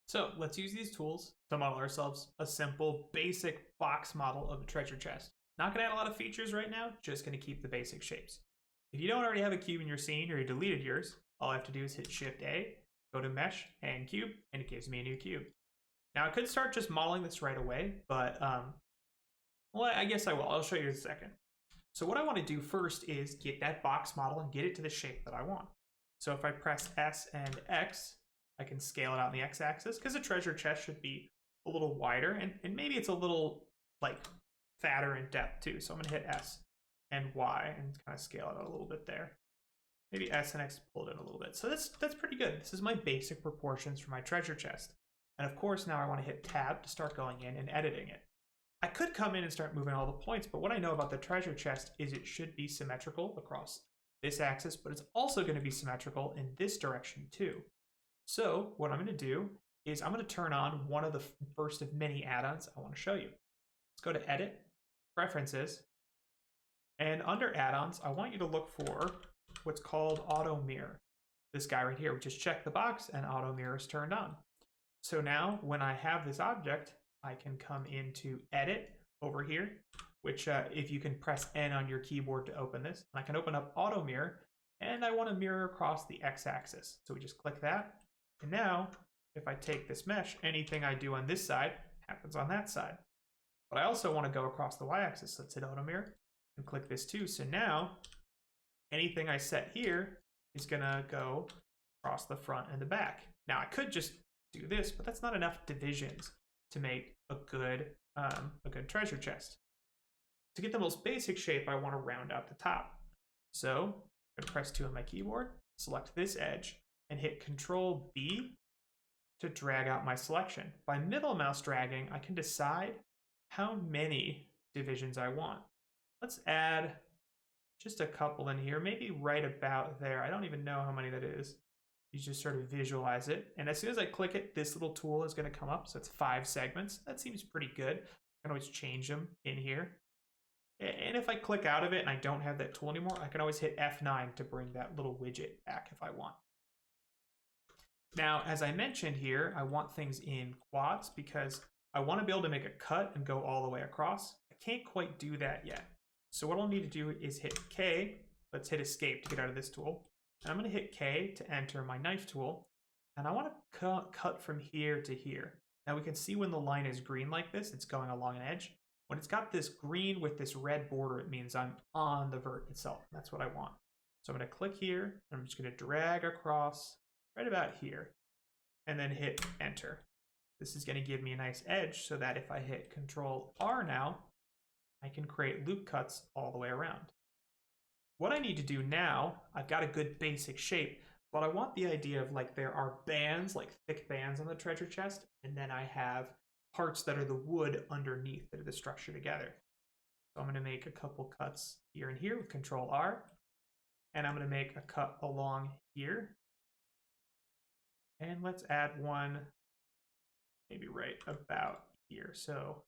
So let's use these tools to model ourselves a simple, basic box model of a treasure chest. Not gonna add a lot of features right now, just gonna keep the basic shapes. If you don't already have a cube in your scene or you deleted yours, all I have to do is hit Shift A, go to Mesh and Cube, and it gives me a new cube. Now I could start just modeling this right away, but well, I guess I will. I'll show you in a second. So what I want to do first is get that box model and get it to the shape that I want. So if I press S and X, I can scale it out on the X-axis because a treasure chest should be a little wider and maybe it's a little like fatter in depth too. So I'm gonna hit S and Y and kind of scale it out a little bit there. Maybe S and X pull it in a little bit. So that's pretty good. This is my basic proportions for my treasure chest. And of course now I want to hit Tab to start going in and editing it. I could come in and start moving all the points, but what I know about the treasure chest is it should be symmetrical across this axis, but it's also going to be symmetrical in this direction too. So what I'm going to do is I'm going to turn on one of the first of many add-ons I want to show you. Let's go to Edit, Preferences, and under add-ons, I want you to look for what's called Auto Mirror. This guy right here, we just check the box and Auto Mirror is turned on. So now when I have this object, I can come into Edit over here, which if you can press N on your keyboard to open this, I can open up Auto Mirror, and I want to mirror across the X-axis. So we just click that, and now if I take this mesh, anything I do on this side happens on that side. But I also want to go across the Y-axis. Let's hit Auto Mirror and click this too. So now anything I set here is gonna go across the front and the back. Now I could just do this, but that's not enough divisions to make a good treasure chest. To get the most basic shape, I want to round out the top. So I'm gonna press 2 on my keyboard, select this edge, and hit Control B to drag out my selection. By middle mouse dragging, I can decide how many divisions I want. Let's add just a couple in here, maybe right about there. I don't even know how many that is. You just sort of visualize it. And as soon as I click it, this little tool is going to come up. So it's 5 segments. That seems pretty good. I can always change them in here. And if I click out of it and I don't have that tool anymore, I can always hit F9 to bring that little widget back if I want. Now, as I mentioned here, I want things in quads because I want to be able to make a cut and go all the way across. I can't quite do that yet. So what I'll need to do is hit K. Let's hit Escape to get out of this tool. And I'm going to hit K to enter my knife tool. And I want to cut from here to here. Now we can see when the line is green like this, it's going along an edge. When it's got this green with this red border, it means I'm on the vert itself. That's what I want. So I'm going to click here. And I'm just going to drag across right about here. And then hit Enter. This is going to give me a nice edge so that if I hit Control R now, I can create loop cuts all the way around. What I need to do now, I've got a good basic shape, but I want the idea of like there are bands, like thick bands on the treasure chest, and then I have parts that are the wood underneath that are the structure together. So I'm going to make a couple cuts here and here with Control R, and I'm going to make a cut along here. And let's add one maybe right about here. So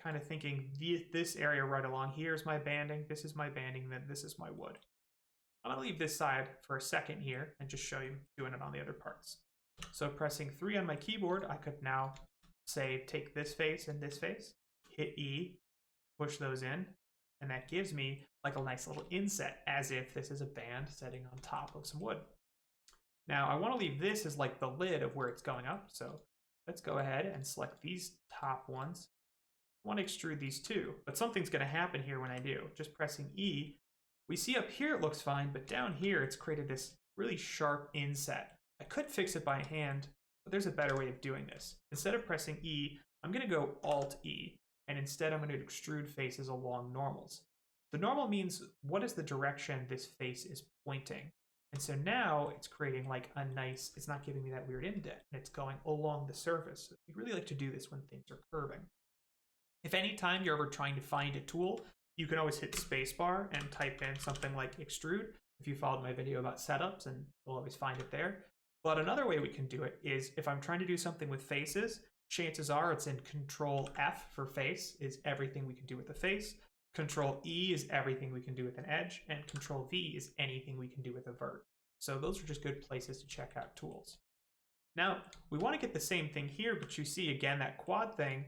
kind of thinking this area right along here is my banding, this is my banding, then this is my wood. I'm going to leave this side for a second here and just show you doing it on the other parts. So pressing 3 on my keyboard, I could now say take this face and this face, hit E, push those in, and that gives me like a nice little inset as if this is a band setting on top of some wood. Now I want to leave this as like the lid of where it's going up, so let's go ahead and select these top ones. I want to extrude these too, but something's going to happen here when I do. Just pressing E, we see up here it looks fine, but down here it's created this really sharp inset. I could fix it by hand, but there's a better way of doing this. Instead of pressing E, I'm going to go Alt E, and instead I'm going to extrude faces along normals. The normal means what is the direction this face is pointing. And so now it's creating like a nice, it's not giving me that weird indent, and it's going along the surface. We really like to do this when things are curving. If anytime you're ever trying to find a tool, you can always hit spacebar and type in something like extrude. If you followed my video about setups, and you'll always find it there. But another way we can do it is if I'm trying to do something with faces, chances are it's in Control F for face is everything we can do with the face. Control E is everything we can do with an edge, and Control V is anything we can do with a vert. So those are just good places to check out tools. Now, we want to get the same thing here, but you see again that quad thing,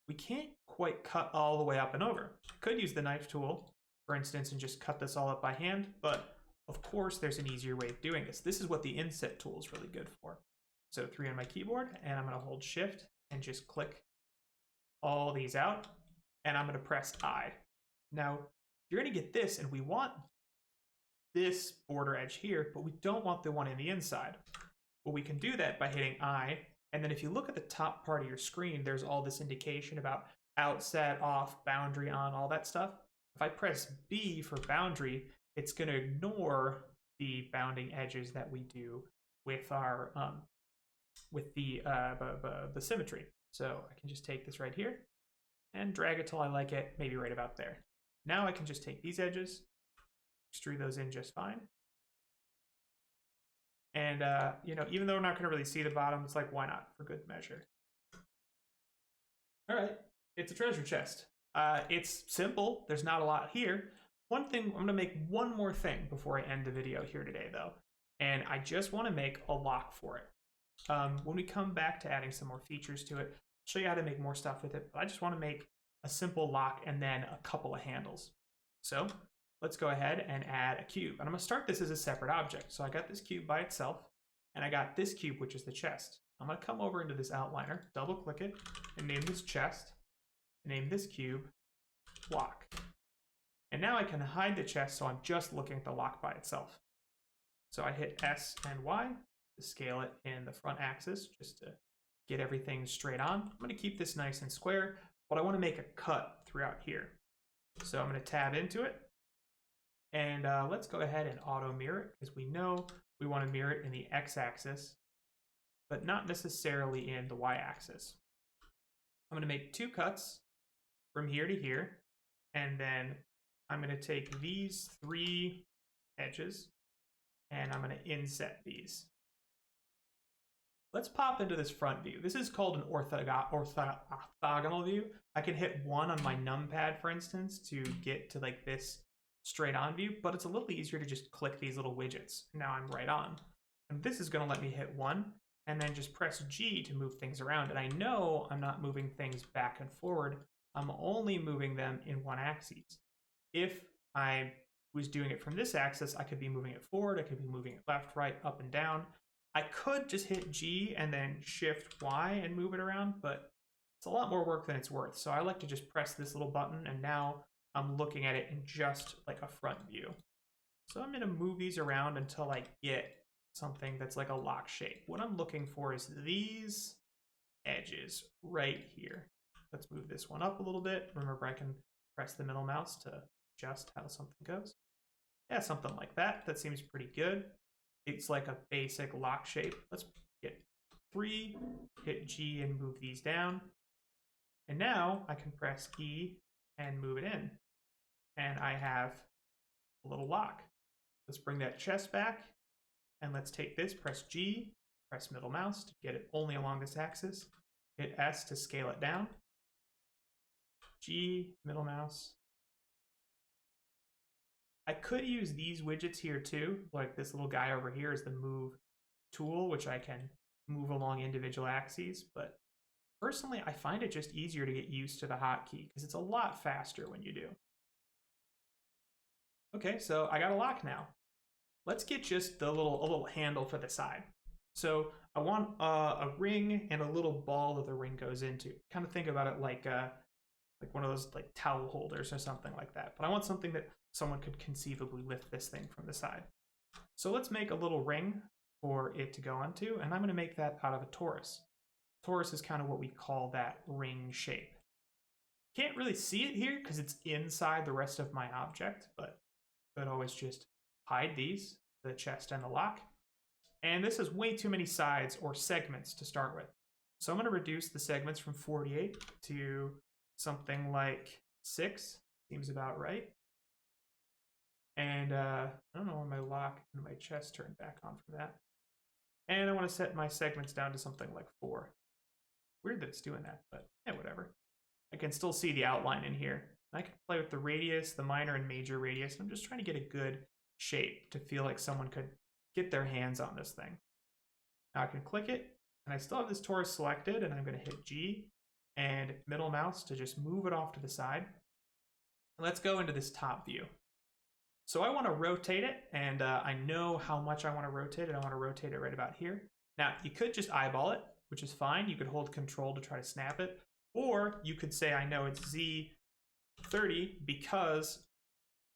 we can't quite cut all the way up and over. I could use the knife tool, for instance, and just cut this all up by hand, but of course there's an easier way of doing this. This is what the inset tool is really good for. So 3 on my keyboard, and I'm going to hold shift and just click all these out, and I'm going to press I. Now, you're going to get this, and we want this border edge here, but we don't want the one in the inside. Well, we can do that by hitting I, and then if you look at the top part of your screen, there's all this indication about outset, off, boundary, on, all that stuff. If I press B for boundary, it's going to ignore the bounding edges that we do with our the symmetry. So I can just take this right here and drag it till I like it, maybe right about there. Now I can just take these edges, extrude those in just fine. And, even though we're not going to really see the bottom, it's like, why not, for good measure. All right, it's a treasure chest. It's simple. There's not a lot here. One thing, I'm going to make one more thing before I end the video here today, though. And I just want to make a lock for it. When we come back to adding some more features to it, I'll show you how to make more stuff with it. But I just want to make a simple lock and then a couple of handles. So let's go ahead and add a cube. And I'm going to start this as a separate object. So I got this cube by itself, and I got this cube, which is the chest. I'm going to come over into this outliner, double click it, and name this chest, name this cube lock. And now I can hide the chest, so I'm just looking at the lock by itself. So I hit S and Y to scale it in the front axis, just to get everything straight on. I'm going to keep this nice and square, but I want to make a cut throughout here. So I'm going to tab into it. And let's go ahead and auto mirror it, because we know we want to mirror it in the x-axis, but not necessarily in the y-axis. I'm going to make 2 cuts from here to here, and then I'm going to take these 3 edges, and I'm going to inset these. Let's pop into this front view. This is called an orthogonal view. I can hit 1 on my numpad, for instance, to get to like this straight on view, but it's a little easier to just click these little widgets. Now I'm right on. And this is going to let me hit 1 and then just press G to move things around. And I know I'm not moving things back and forward. I'm only moving them in one axis. If I was doing it from this axis, I could be moving it forward, I could be moving it left, right, up, and down. I could just hit G and then shift Y and move it around, but it's a lot more work than it's worth. So I like to just press this little button, and now I'm looking at it in just like a front view. So I'm gonna move these around until I get something that's like a lock shape. What I'm looking for is these edges right here. Let's move this one up a little bit. Remember, I can press the middle mouse to adjust how something goes. Yeah, something like that. That seems pretty good. It's like a basic lock shape. Let's get 3, hit G and move these down. And now I can press E and move it in. And I have a little lock. Let's bring that chest back, and let's take this, press G, press middle mouse to get it only along this axis, hit S to scale it down, G, middle mouse. I could use these widgets here too, like this little guy over here is the move tool, which I can move along individual axes, but personally I find it just easier to get used to the hotkey because it's a lot faster when you do. Okay, so I got a lock now. Let's get just a little handle for the side. So I want a ring and a little ball that the ring goes into. Kind of think about it like one of those like towel holders or something like that. But I want something that someone could conceivably lift this thing from the side. So let's make a little ring for it to go onto, and I'm going to make that out of a torus. Torus is kind of what we call that ring shape. Can't really see it here because it's inside the rest of my object, but I could always just hide these, the chest and the lock. And this has way too many sides or segments to start with. So I'm going to reduce the segments from 48 to something like 6. Seems about right. And I don't know when my lock and my chest turned back on for that. And I want to set my segments down to something like 4. Weird that it's doing that, but yeah, whatever. I can still see the outline in here. I can play with the radius, the minor and major radius. I'm just trying to get a good shape to feel like someone could get their hands on this thing. Now I can click it And I still have this torus selected, and I'm going to hit G and middle mouse to just move it off to the side. Let's go into this top view. So I want to rotate it, and I know how much I want to rotate it. I want to rotate it right about here. Now, you could just eyeball it, which is fine. You could hold Control to try to snap it. Or you could say, I know it's Z30 because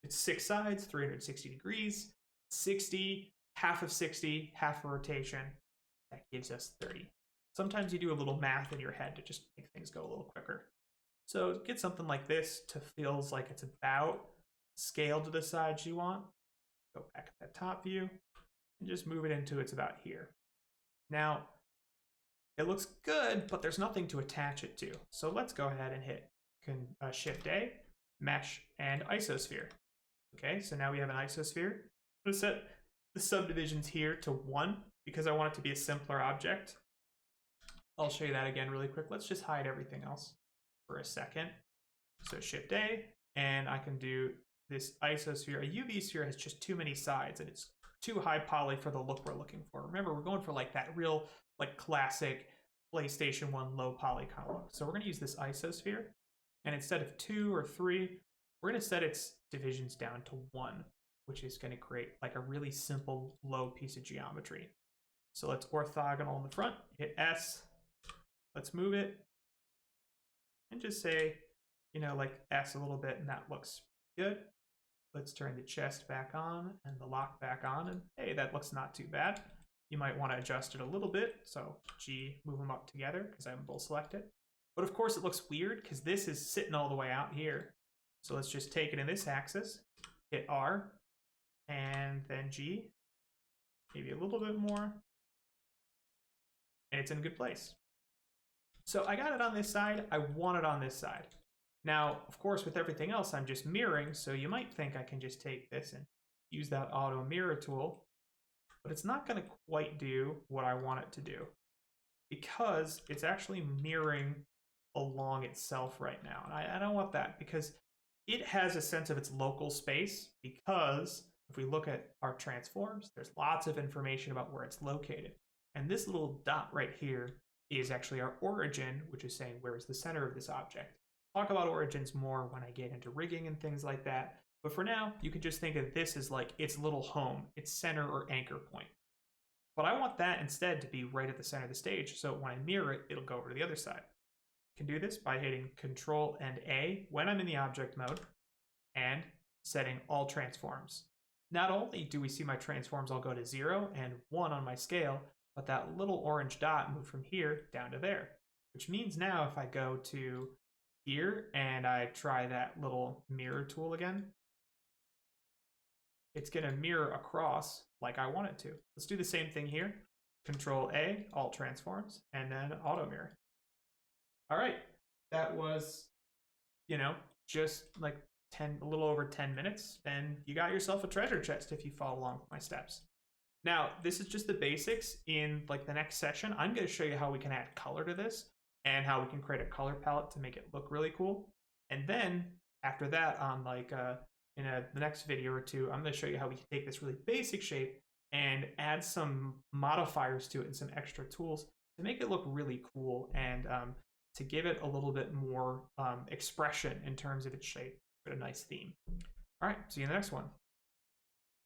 it's 6 sides, 360 degrees, 60, half of 60, half a rotation. That gives us 30. Sometimes you do a little math in your head to just make things go a little quicker. So get something like this to feels like it's about scaled to the sides you want. Go back to that top view and just move it into it's about here. Now, it looks good, but there's nothing to attach it to. So let's go ahead and hit Shift A, Mesh, and Isosphere. Okay, so now we have an isosphere. I'm going to set the subdivisions here to 1 because I want it to be a simpler object. I'll show you that again really quick. Let's just hide everything else for a second. So Shift A, and I can do this isosphere. A UV sphere has just too many sides, and it's too high poly for the look we're looking for. Remember, we're going for like that real like classic PlayStation 1 low poly kind of look. So we're going to use this isosphere, and instead of 2 or 3, we're going to set its divisions down to 1, which is going to create like a really simple low piece of geometry. So let's orthogonal in the front, hit S, let's move it, and just say, you know, like S a little bit, and that looks good. Let's turn the chest back on and the lock back on, and hey, that looks not too bad. You might want to adjust it a little bit, so G, move them up together because I have them both selected. But of course it looks weird because this is sitting all the way out here. So let's just take it in this axis, hit R, and then G, maybe a little bit more, and it's in a good place. So I got it on this side, I want it on this side. Now, of course, with everything else, I'm just mirroring, so you might think I can just take this and use that auto mirror tool, but it's not going to quite do what I want it to do because it's actually mirroring along itself right now. And I don't want that because it has a sense of its local space, because if we look at our transforms, there's lots of information about where it's located. And this little dot right here is actually our origin, which is saying where is the center of this object. I'll talk about origins more when I get into rigging and things like that. But for now, you could just think of this as like its little home, its center or anchor point. But I want that instead to be right at the center of the stage, so when I mirror it, it'll go over to the other side. I can do this by hitting Control and A when I'm in the object mode and setting all transforms. Not only do we see my transforms all go to 0 and 1 on my scale, but that little orange dot moved from here down to there, which means now if I go to here and I try that little mirror tool again, it's going to mirror across like I want it to. Let's do the same thing here. Control A, Alt Transforms, and then Auto Mirror. All right, that was, you know, just like a little over 10 minutes, and you got yourself a treasure chest if you follow along with my steps. Now, this is just the basics. In like the next session, I'm going to show you how we can add color to this and how we can create a color palette to make it look really cool. And then after that, on like the next video or two, I'm going to show you how we can take this really basic shape and add some modifiers to it and some extra tools to make it look really cool and to give it a little bit more expression in terms of its shape. A nice theme. All right, see you in the next one.